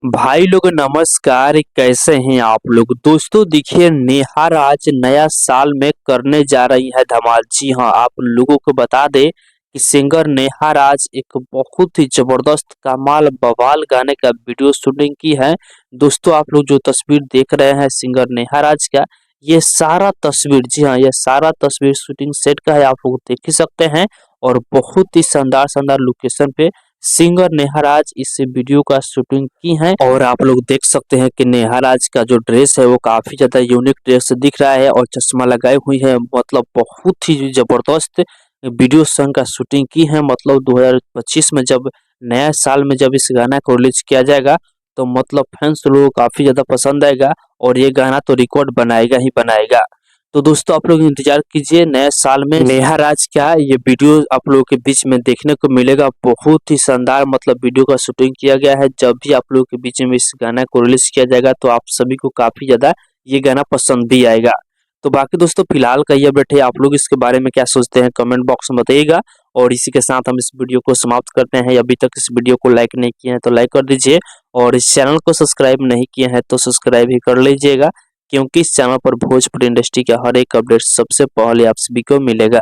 भाई लोग नमस्कार। कैसे हैं आप लोग। दोस्तों देखिए, नेहा राज नया साल में करने जा रही है धमाल। जी हाँ, आप लोगों को बता दे कि सिंगर नेहा राज एक बहुत ही जबरदस्त कमाल बवाल गाने का वीडियो शूटिंग की है। दोस्तों आप लोग जो तस्वीर देख रहे हैं सिंगर नेहा राज का, ये सारा तस्वीर, जी हाँ, ये सारा तस्वीर शूटिंग सेट का है। आप लोग देख ही सकते हैं और बहुत ही शानदार शानदार लोकेशन पे सिंगर नेहा राज इस वीडियो का शूटिंग की है। और आप लोग देख सकते हैं कि नेहा राज का जो ड्रेस है वो काफी ज्यादा यूनिक ड्रेस दिख रहा है और चश्मा लगाई हुई है। मतलब बहुत ही जबरदस्त वीडियो सॉन्ग का शूटिंग की है। मतलब 2025 में जब नया साल में जब इस गाना को रिलीज किया जाएगा तो मतलब फैंस लोगों को काफी ज्यादा पसंद आएगा और ये गाना तो रिकॉर्ड बनाएगा ही बनाएगा। तो दोस्तों आप लोग इंतजार कीजिए, नए साल में नेहा राज का ये वीडियो आप लोगों के बीच में देखने को मिलेगा। बहुत ही शानदार मतलब वीडियो का शूटिंग किया गया है। जब भी आप लोगों के बीच में इस गाना को रिलीज किया जाएगा तो आप सभी को काफी ज्यादा ये गाना पसंद भी आएगा। तो बाकी दोस्तों फिलहाल का ये अपडेट है। आप लोग इसके बारे में क्या सोचते हैं कमेंट बॉक्स में बताइएगा। और इसी के साथ हम इस वीडियो को समाप्त करते हैं। अभी तक इस वीडियो को लाइक नहीं किए हैं तो लाइक कर दीजिए और इस चैनल को सब्सक्राइब नहीं किए हैं तो सब्सक्राइब ही कर लीजिएगा, क्योंकि इस चैनल पर भोजपुरी इंडस्ट्री का हर एक अपडेट सबसे पहले आप सभी को मिलेगा।